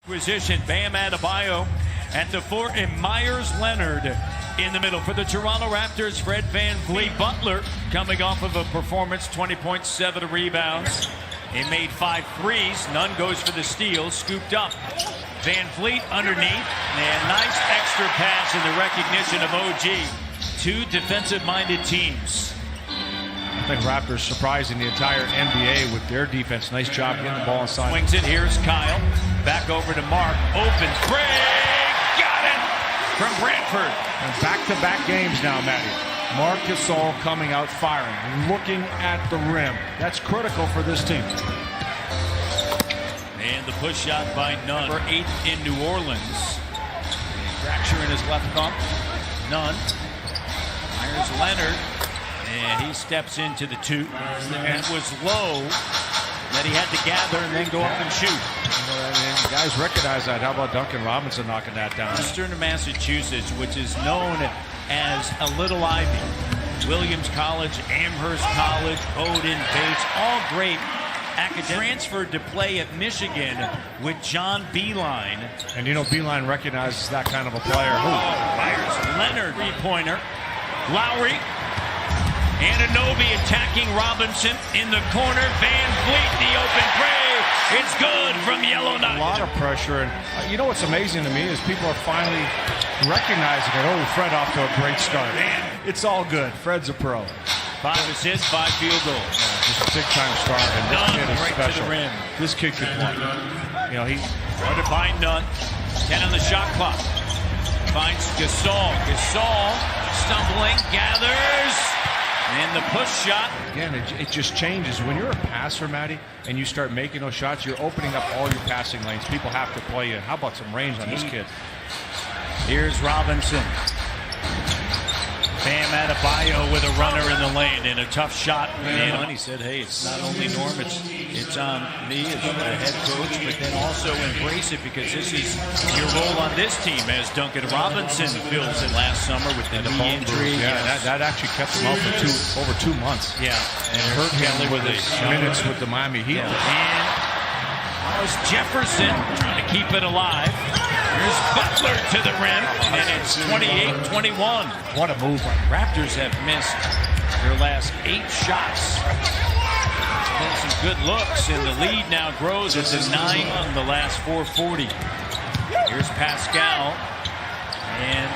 Position, Bam Adebayo at the 4, and Myers-Leonard in the middle. For the Toronto Raptors, Fred VanFleet. Butler coming off of a performance, 20 points, 7 rebounds. He made 5 threes. Nunn goes for the steal, scooped up. VanFleet underneath, and nice extra pass in the recognition of OG. Two defensive-minded teams. I think Raptors surprising the entire NBA with their defense. Nice job getting the ball inside. Swings it. Here's Kyle. Back over to Mark. Open three. Got it from Brantford. And back-to-back games now, Matty. Mark Gasol coming out firing, looking at the rim. That's critical for this team. And the push shot by Nunn for 8th in New Orleans. Fracture in his left thumb. Nunn. Myers-Leonard. And he steps into the 2. And it was low that he had to gather and then go up and shoot. And guys recognize that. How about Duncan Robinson knocking that down? Eastern Massachusetts, which is known as a Little Ivy. Williams College, Amherst College, Bowdoin, Bates, all great academics. Transferred to play at Michigan with John Beilein. And you know Beilein recognizes that kind of a player. Myers-Leonard, three-pointer. Lowry. Anunoby attacking Robinson in the corner. VanFleet, the open three. It's good from Yellowknife. A lot of pressure. And you know what's amazing to me is people are finally recognizing it. Oh, Fred off to a great start. Man. It's all good. Fred's a pro. 5 assists, 5 field goals. Just a big-time start. And this Nunn kid is right special. to the rim. This kid can play. You know, he started by Nunn. 10 on the shot clock. Finds Gasol. Gasol stumbling, gathers. And the push shot. Again, it just changes. When you're a passer, Matty, and you start making those shots, you're opening up all your passing lanes. People have to play you. How about some range on this kid? Here's Robinson. Bam Adebayo with a runner in the lane and a tough shot. And he said, hey, it's not only Norm, it's on me as the head coach, but then also embrace it because this is your role on this team, as Duncan Robinson fills it last summer with the knee injury. Yeah, that actually kept him out for over 2 months. Yeah. And it hurt him with his minutes with the Miami Heat. Yeah. And Hollis Jefferson trying to keep it alive. Here's Butler to the rim, and it's 28-21. What a move. Raptors have missed their last 8 shots. Been some good looks, and the lead now grows to 9 in the last 4:40. Here's Pascal, and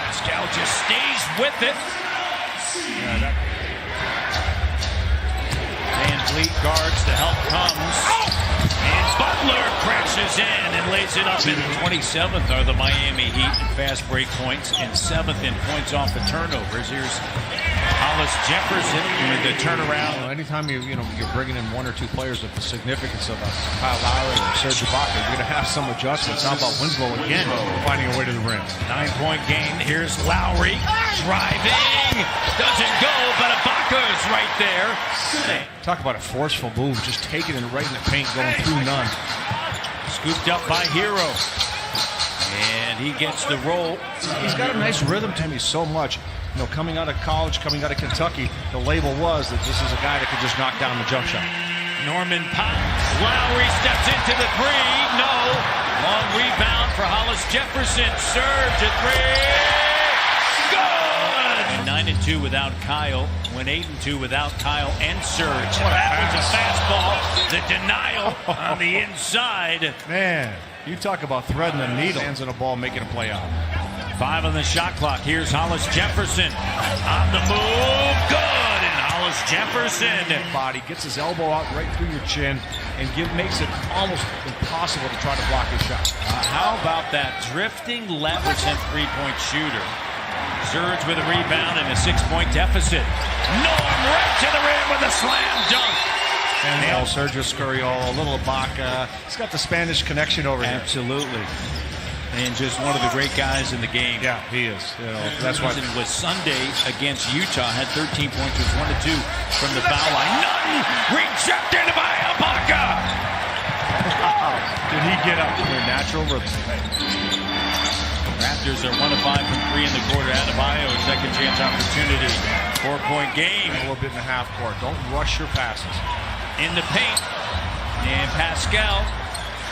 Pascal just stays with it. VanFleet guards, the help comes. And Butler crashes in and lays it up. In 27th are the Miami Heat in fast break points and 7th in points off of turnovers. Here's Hollis Jefferson with the turnaround. Well, anytime you're bringing in 1 or 2 players of the significance of Kyle Lowry or Serge Ibaka, you're going to have some adjustments. How about Wislow again finding a way to the rim? 9-point game. Here's Lowry driving. Doesn't go, but Ibaka's right there. Talk about a forceful move, just taking it right in the paint, going through Nunn. Scooped up by Herro. And he gets the roll. He's got a nice rhythm to him. He's so much. You know, coming out of college, coming out of Kentucky, the label was that this is a guy that could just knock down the jump shot. Norman Powell. Lowry steps into the 3. No. Long rebound for Hollis Jefferson. Serves a 3. Good! 9-2 without Kyle. Went 8-2 without Kyle and Serge. That was a fastball. The denial on the inside. Man, you talk about threading the needle. Hands on the ball, making a play out. 5 on the shot clock. Here's Hollis Jefferson on the move. Good. And Hollis Jefferson. Body gets his elbow out right through your chin and makes it almost impossible to try to block his shot. How about that drifting left three-point shooter? Serge with a rebound and a 6-point deficit. Norm right to the rim with a slam dunk. And Sergio Scurriolo, a little Ibaka. He's got the Spanish connection over here. Absolutely. And just one of the great guys in the game. Yeah, he is. You know, that's why it was Sunday against Utah. Had 13 points, was 1-2 from the foul line. Nunn rejected by Ibaka. Did he get up to their natural rhythm? Raptors are 1 of 5 from 3 in the quarter. Adebayo, second chance opportunity. 4-point game. A little bit in the half court. Don't rush your passes. In the paint. And Pascal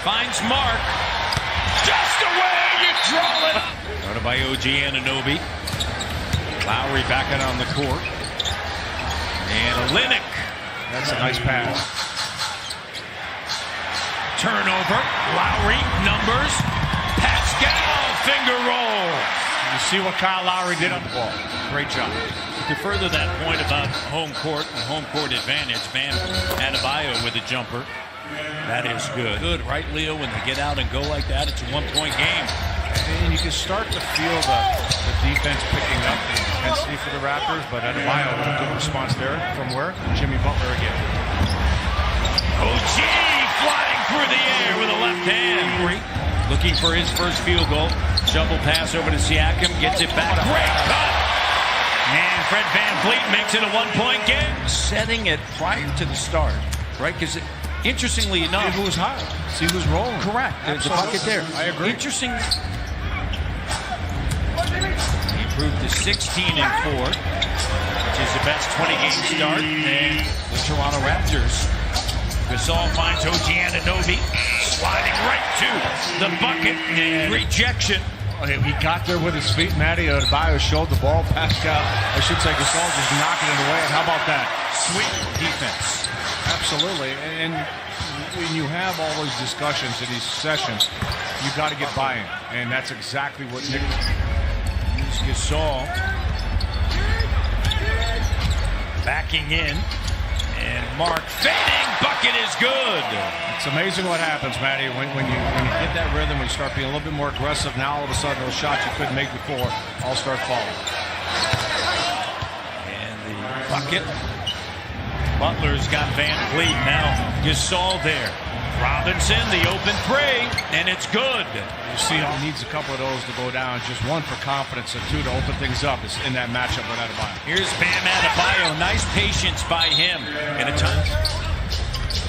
finds Mark. Just the way you draw it. Started by OG Anunoby. Lowry back out on the court. And Olynk. That's a nice pass. Turnover. Lowry, numbers. Pascal, finger roll. You see what Kyle Lowry did on the ball. Great job. To further that point about home court and home court advantage, Adebayo with a jumper. That is good. Good, right, Leo? When they get out and go like that, it's a one-point game. And you can start to feel the defense picking up the intensity for the Raptors, but Adebayo with a good response there. From where? Jimmy Butler again. OG flying through the air with a left hand. Looking for his first field goal. Shovel pass over to Siakam. Gets it back. Great cut. And Fred VanFleet makes it a one-point game. Setting it prior to the start, right? Because interestingly enough, see who was hot. See who's rolling. Correct. There's a bucket there. I agree. Interesting. He improved to 16-4, which is the best 20-game start. And the Toronto Raptors. Gasol finds OG Anunoby, sliding right to the bucket. And rejection. He got there with his feet. Matty Adebayo showed the ball. Pascal, I should say Gasol just knocking it away. And how about that? Sweet defense. Absolutely. And when you have all those discussions in these sessions, you got to get buy-in. And that's exactly what Nick. Here's Gasol. Backing in. And Mark fading. Bucket is good. It's amazing what happens, Matty, when you hit that rhythm, when you start being a little bit more aggressive. Now all of a sudden those shots you couldn't make before all start falling. And the bucket. Butler's got VanFleet now. Gasol there. Robinson, the open three, and it's good. You see him, he needs a couple of those to go down. Just one for confidence and two to open things up is in that matchup with Adebayo. Here's Bam Adebayo. Nice patience by him. In a time.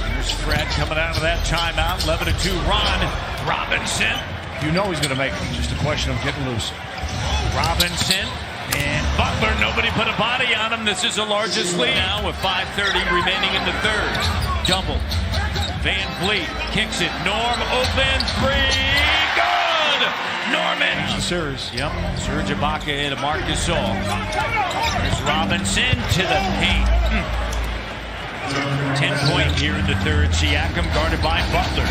Here's Fred coming out of that timeout. 11-2 run. Robinson. You know he's going to make it. Just a question of getting loose. Robinson and Butler. Nobody put a body on him. This is the largest lead now with 5:30 remaining in the third. Double. VanFleet kicks it. Norm open three. Good. Norman. The series. Yep. Serge Ibaka to Marc Gasol. There's Robinson to the paint. 10-point here in the third. Siakam guarded by Butler.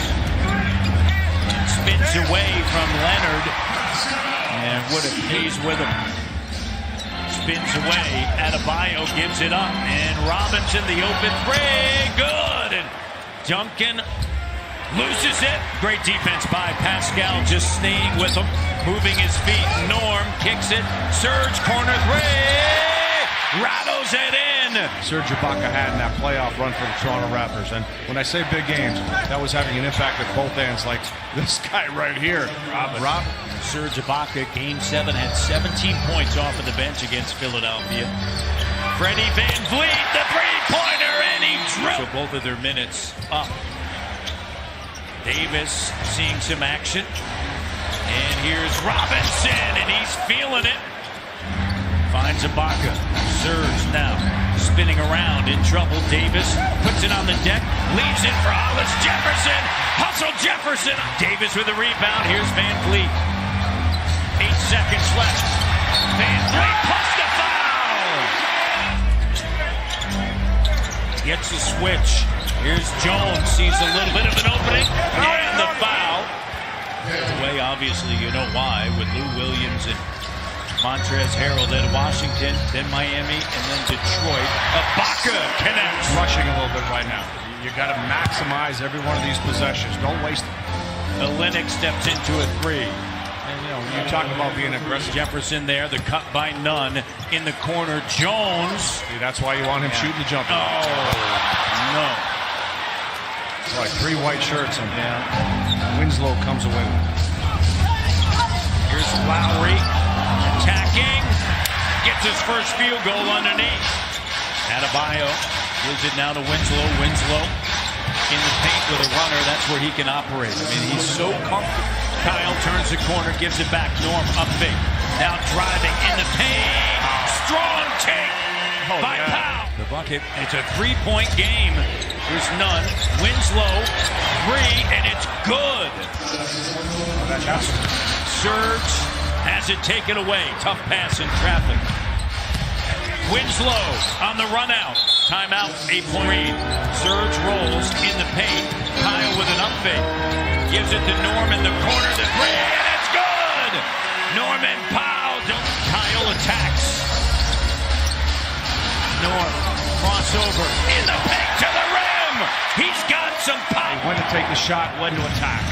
Spins away from Leonard. And Wood stays with him. Spins away. Adebayo gives it up. And Robinson, the open three. Good. And Duncan loses it. Great defense by Pascal, just staying with him, moving his feet. Norm kicks it. Serge, corner three. Rattles it in. Serge Ibaka had in that playoff run for the Toronto Raptors. And when I say big games, that was having an impact at both ends, like this guy right here. Rob. Serge Ibaka, game 7, had 17 points off of the bench against Philadelphia. Freddie VanFleet, the three-pointer, and he drilled. So both of their minutes up. Davis seeing some action. And here's Robinson, and he's feeling it. Finds Ibaka. Serge now spinning around, in trouble. Davis puts it on the deck, leaves it for Hollis Jefferson. Hustle Jefferson. Davis with a rebound. Here's VanFleet. 8 seconds left. VanFleet plus the foul. Gets the switch. Here's Jones. Sees a little bit of an opening. And the foul. The way, obviously, you know why, with Lou Williams and Montrezl Herro, then Washington, then Miami, and then Detroit. Ibaka connects. Rushing a little bit right now. You got to maximize every one of these possessions. Don't waste them. Olynk steps into a three. And, you know, you talk about being aggressive. Jefferson there, the cut by Nunn in the corner. Jones. See, that's why you want him shooting the jumper. Oh, no. It's like 3 white shirts, and Wislow comes away with it. Here's Lowry attacking. Gets his first field goal underneath. Adebayo gives it now to Wislow. Wislow in the paint with a runner. That's where he can operate. I mean, he's so comfortable. Kyle turns the corner, gives it back. Norm up big. Now driving in the paint. Strong take by Powell. The bucket. It's a 3-point game. Here's Nunn. Wislow, 3, and it's good. Serge has it taken away. Tough pass in traffic. Winslow on the run out. Timeout, 8-point. Serge rolls in the paint. Kyle with an up fake. Gives it to Norm in the corner. The three, and it's good! Norman Powell. Kyle attacks. Norm, crossover in the paint to the rim. He's got some power. When to take the shot, when to attack.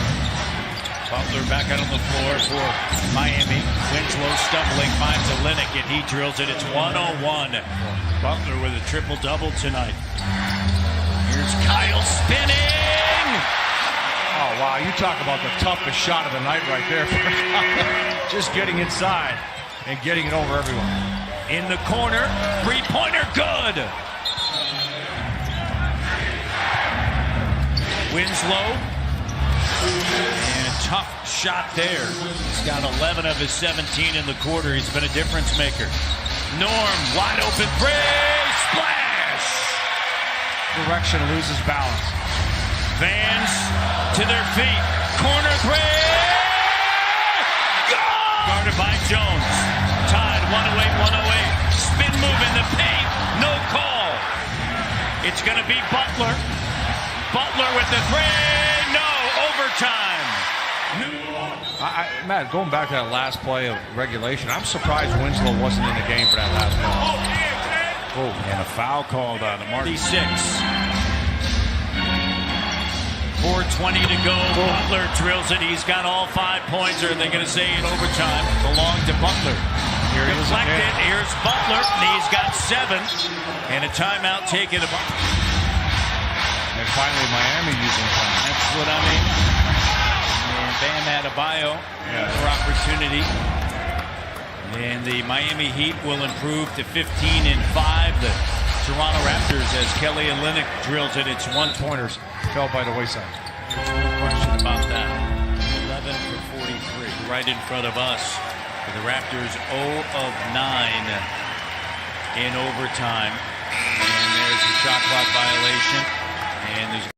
Butler back out on the floor for Miami. Winslow stumbling, finds Olynk, and he drills it. It's 101. Butler with a triple-double tonight. Here's Kyle spinning. Oh, wow. You talk about the toughest shot of the night right there. Just getting inside and getting it over everyone. In the corner, three-pointer, good. Winslow. And a tough shot there. He's got 11 of his 17 in the quarter. He's been a difference maker. Norm, wide open three, splash! Direction, loses balance. Vans to their feet. Corner three! Goal! Guarded by Jones. Tied 108. Spin move in the paint. No call. It's going to be Butler. Butler with the three. No, overtime. Matt, going back to that last play of regulation, I'm surprised Winslow wasn't in the game for that last play. Oh, and a foul called on him. 46. 4:20 to go. Butler drills it. He's got all 5 points. Or are they going to say in overtime? Belonged to Butler. Here he is Deflected. again. Here's Butler. And he's got 7. And a timeout taken. And finally, Miami using time. That's what I mean. And Bam Adebayo for opportunity. And the Miami Heat will improve to 15-5. The Toronto Raptors, as Kelly Olynk drills it, it's 1-pointers. Fell by the wayside. There's no question about that. 11 for 43, right in front of us. The Raptors 0 of 9 in overtime. And there's a shot clock violation. And there's